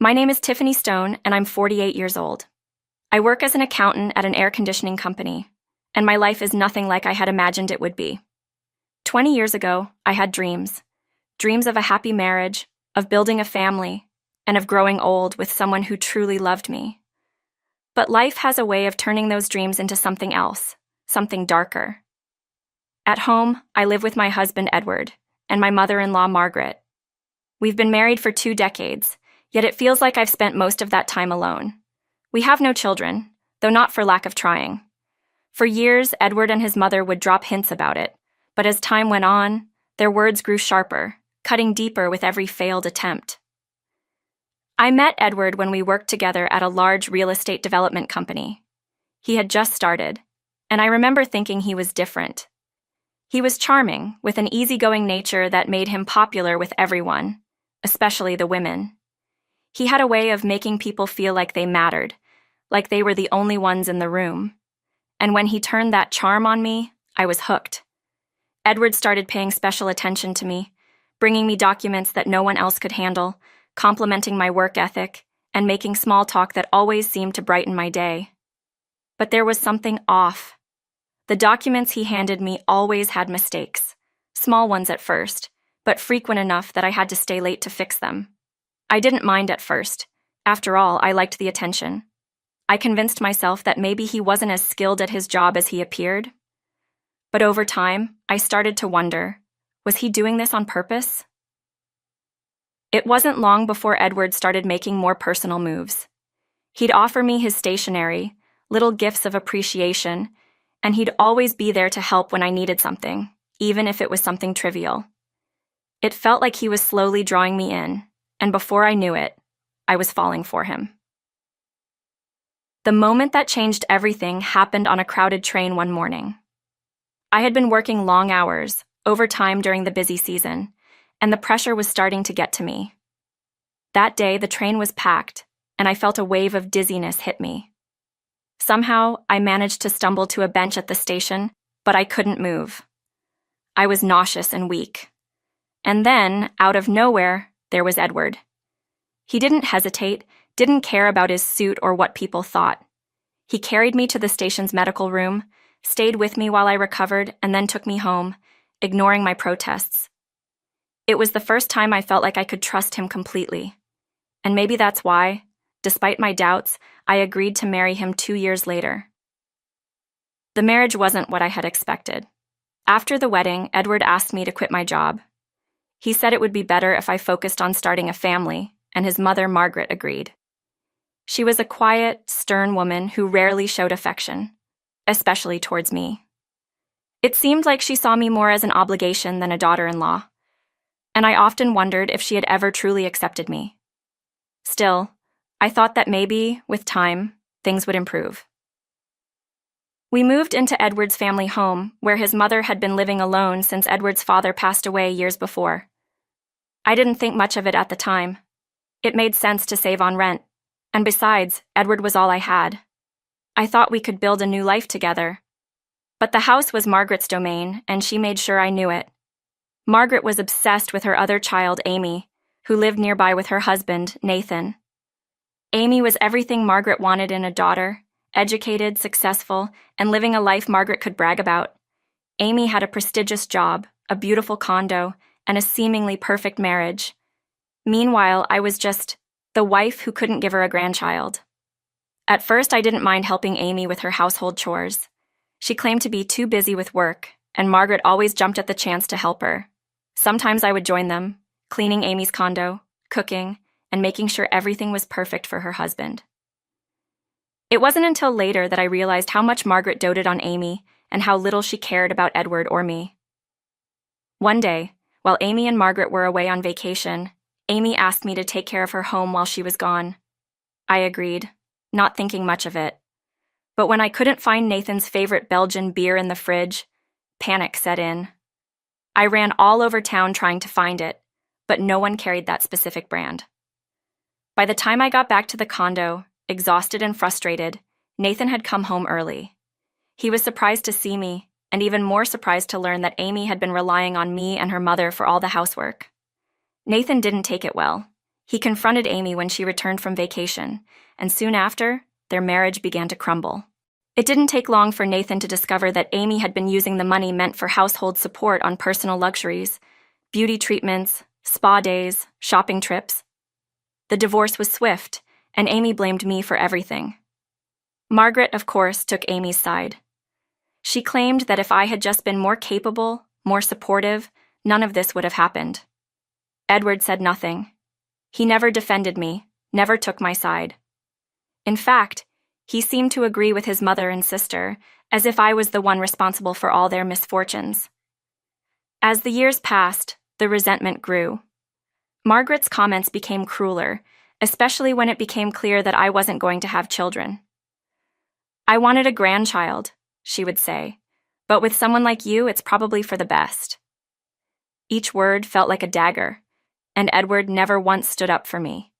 My name is Tiffany Stone, and I'm 48 years old. I work as an accountant at an air conditioning company, and my life is nothing like I had imagined it would be. 20 years ago, I had dreams. Dreams of a happy marriage, of building a family, and of growing old with someone who truly loved me. But life has a way of turning those dreams into something else, something darker. At home, I live with my husband, Edward, and my mother-in-law, Margaret. We've been married for 2 decades, yet it feels like I've spent most of that time alone. We have no children, though not for lack of trying. For years, Edward and his mother would drop hints about it, but as time went on, their words grew sharper, cutting deeper with every failed attempt. I met Edward when we worked together at a large real estate development company. He had just started, and I remember thinking he was different. He was charming, with an easygoing nature that made him popular with everyone, especially the women. He had a way of making people feel like they mattered, like they were the only ones in the room. And when he turned that charm on me, I was hooked. Edward started paying special attention to me, bringing me documents that no one else could handle, complimenting my work ethic, and making small talk that always seemed to brighten my day. But there was something off. The documents he handed me always had mistakes, small ones at first, but frequent enough that I had to stay late to fix them. I didn't mind at first. After all, I liked the attention. I convinced myself that maybe he wasn't as skilled at his job as he appeared. But over time, I started to wonder, was he doing this on purpose? It wasn't long before Edward started making more personal moves. He'd offer me his stationery, little gifts of appreciation, and he'd always be there to help when I needed something, even if it was something trivial. It felt like he was slowly drawing me in, and before I knew it, I was falling for him. The moment that changed everything happened on a crowded train one morning. I had been working long hours, overtime during the busy season, and the pressure was starting to get to me. That day, the train was packed, and I felt a wave of dizziness hit me. Somehow, I managed to stumble to a bench at the station, but I couldn't move. I was nauseous and weak. And then, out of nowhere, there was Edward. He didn't hesitate, didn't care about his suit or what people thought. He carried me to the station's medical room, stayed with me while I recovered, and then took me home, ignoring my protests. It was the first time I felt like I could trust him completely. And maybe that's why, despite my doubts, I agreed to marry him 2 years later. The marriage wasn't what I had expected. After the wedding, Edward asked me to quit my job. He said it would be better if I focused on starting a family, and his mother, Margaret, agreed. She was a quiet, stern woman who rarely showed affection, especially towards me. It seemed like she saw me more as an obligation than a daughter-in-law, and I often wondered if she had ever truly accepted me. Still, I thought that maybe, with time, things would improve. We moved into Edward's family home, where his mother had been living alone since Edward's father passed away years before. I didn't think much of it at the time. It made sense to save on rent, and besides, Edward was all I had. I thought we could build a new life together. But the house was Margaret's domain, and she made sure I knew it. Margaret was obsessed with her other child, Amy, who lived nearby with her husband, Nathan. Amy was everything Margaret wanted in a daughter, educated, successful, and living a life Margaret could brag about. Amy had a prestigious job, a beautiful condo, and a seemingly perfect marriage. Meanwhile, I was just the wife who couldn't give her a grandchild. At first, I didn't mind helping Amy with her household chores. She claimed to be too busy with work, and Margaret always jumped at the chance to help her. Sometimes I would join them, cleaning Amy's condo, cooking, and making sure everything was perfect for her husband. It wasn't until later that I realized how much Margaret doted on Amy and how little she cared about Edward or me. One day, while Amy and Margaret were away on vacation, Amy asked me to take care of her home while she was gone. I agreed, not thinking much of it. But when I couldn't find Nathan's favorite Belgian beer in the fridge, panic set in. I ran all over town trying to find it, but no one carried that specific brand. By the time I got back to the condo, exhausted and frustrated, Nathan had come home early. He was surprised to see me, and even more surprised to learn that Amy had been relying on me and her mother for all the housework. Nathan didn't take it well. He confronted Amy when she returned from vacation, and soon after, their marriage began to crumble. It didn't take long for Nathan to discover that Amy had been using the money meant for household support on personal luxuries, beauty treatments, spa days, shopping trips. The divorce was swift, and Amy blamed me for everything. Margaret, of course, took Amy's side. She claimed that if I had just been more capable, more supportive, none of this would have happened. Edward said nothing. He never defended me, never took my side. In fact, he seemed to agree with his mother and sister, as if I was the one responsible for all their misfortunes. As the years passed, the resentment grew. Margaret's comments became crueler, especially when it became clear that I wasn't going to have children. "I wanted a grandchild," she would say, "but with someone like you, it's probably for the best." Each word felt like a dagger, and Edward never once stood up for me.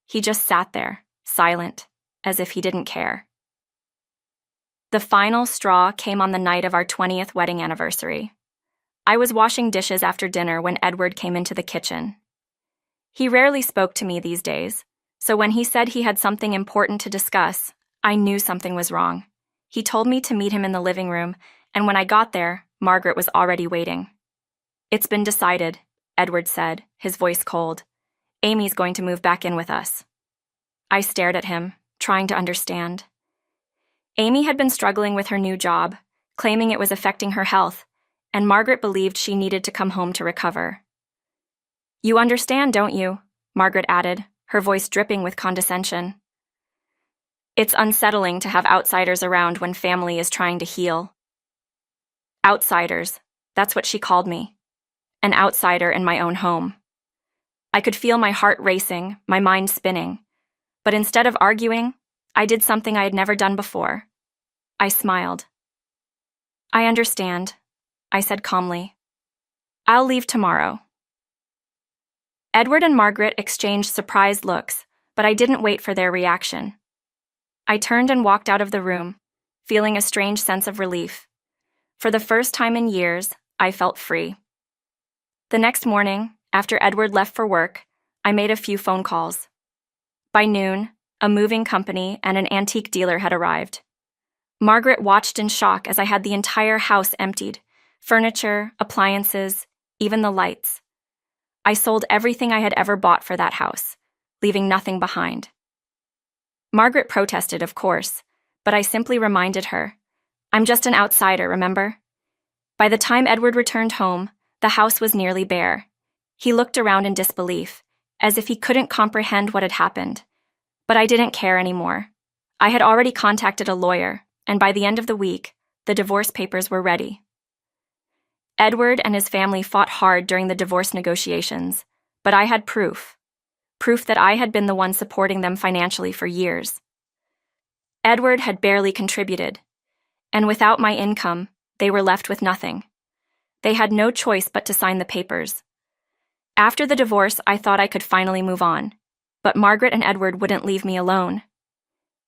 He just sat there, silent, as if he didn't care. The final straw came on the night of our 20th wedding anniversary. I was washing dishes after dinner when Edward came into the kitchen. He rarely spoke to me these days, so when he said he had something important to discuss, I knew something was wrong. He told me to meet him in the living room, and when I got there, Margaret was already waiting. "It's been decided," Edward said, his voice cold. "Amy's going to move back in with us." I stared at him, trying to understand. Amy had been struggling with her new job, claiming it was affecting her health, and Margaret believed she needed to come home to recover. "You understand, don't you?" Margaret added, her voice dripping with condescension. "It's unsettling to have outsiders around when family is trying to heal." Outsiders, that's what she called me. An outsider in my own home. I could feel my heart racing, my mind spinning. But instead of arguing, I did something I had never done before. I smiled. "I understand," I said calmly. "I'll leave tomorrow." Edward and Margaret exchanged surprised looks, but I didn't wait for their reaction. I turned and walked out of the room, feeling a strange sense of relief. For the first time in years, I felt free. The next morning, after Edward left for work, I made a few phone calls. By noon, a moving company and an antique dealer had arrived. Margaret watched in shock as I had the entire house emptied, furniture, appliances, even the lights. I sold everything I had ever bought for that house, leaving nothing behind. Margaret protested, of course, but I simply reminded her, "I'm just an outsider, remember?" By the time Edward returned home, the house was nearly bare. He looked around in disbelief, as if he couldn't comprehend what had happened. But I didn't care anymore. I had already contacted a lawyer, and by the end of the week, the divorce papers were ready. Edward and his family fought hard during the divorce negotiations, but I had proof that I had been the one supporting them financially for years. Edward had barely contributed, and without my income, they were left with nothing. They had no choice but to sign the papers. After the divorce, I thought I could finally move on, but Margaret and Edward wouldn't leave me alone.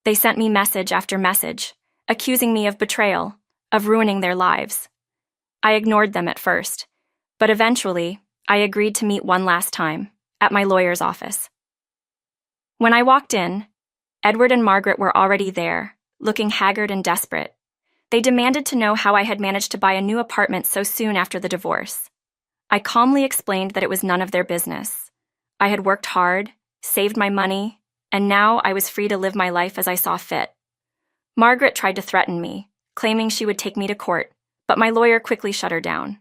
They sent me message after message, accusing me of betrayal, of ruining their lives. I ignored them at first, but eventually, I agreed to meet one last time, at my lawyer's office. When I walked in, Edward and Margaret were already there, looking haggard and desperate. They demanded to know how I had managed to buy a new apartment so soon after the divorce. I calmly explained that it was none of their business. I had worked hard, saved my money, and now I was free to live my life as I saw fit. Margaret tried to threaten me, claiming she would take me to court, but my lawyer quickly shut her down.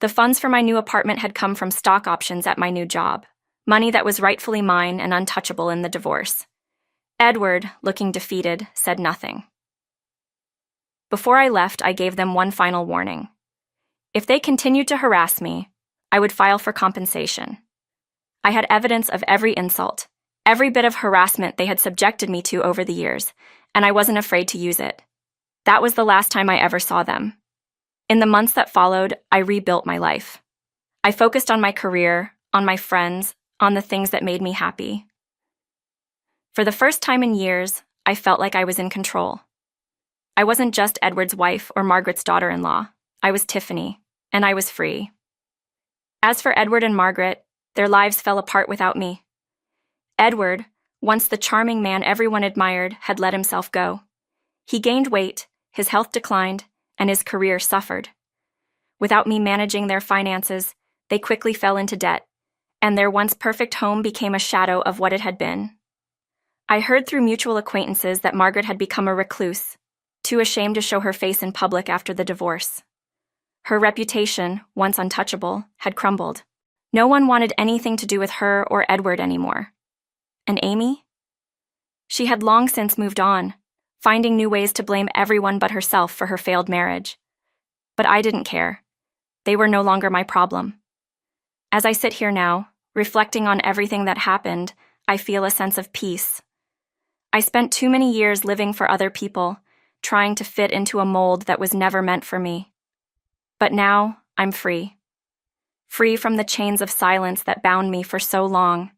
The funds for my new apartment had come from stock options at my new job, money that was rightfully mine and untouchable in the divorce. Edward, looking defeated, said nothing. Before I left, I gave them one final warning. If they continued to harass me, I would file for compensation. I had evidence of every insult, every bit of harassment they had subjected me to over the years, and I wasn't afraid to use it. That was the last time I ever saw them. In the months that followed, I rebuilt my life. I focused on my career, on my friends, on the things that made me happy. For the first time in years, I felt like I was in control. I wasn't just Edward's wife or Margaret's daughter-in-law. I was Tiffany, and I was free. As for Edward and Margaret, their lives fell apart without me. Edward, once the charming man everyone admired, had let himself go. He gained weight, his health declined, and his career suffered. Without me managing their finances, they quickly fell into debt, and their once perfect home became a shadow of what it had been. I heard through mutual acquaintances that Margaret had become a recluse, too ashamed to show her face in public after the divorce. Her reputation, once untouchable, had crumbled. No one wanted anything to do with her or Edward anymore. And Amy? She had long since moved on, finding new ways to blame everyone but herself for her failed marriage. But I didn't care. They were no longer my problem. As I sit here now, reflecting on everything that happened, I feel a sense of peace. I spent too many years living for other people, trying to fit into a mold that was never meant for me. But now, I'm free. Free from the chains of silence that bound me for so long.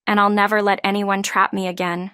And I'll never let anyone trap me again,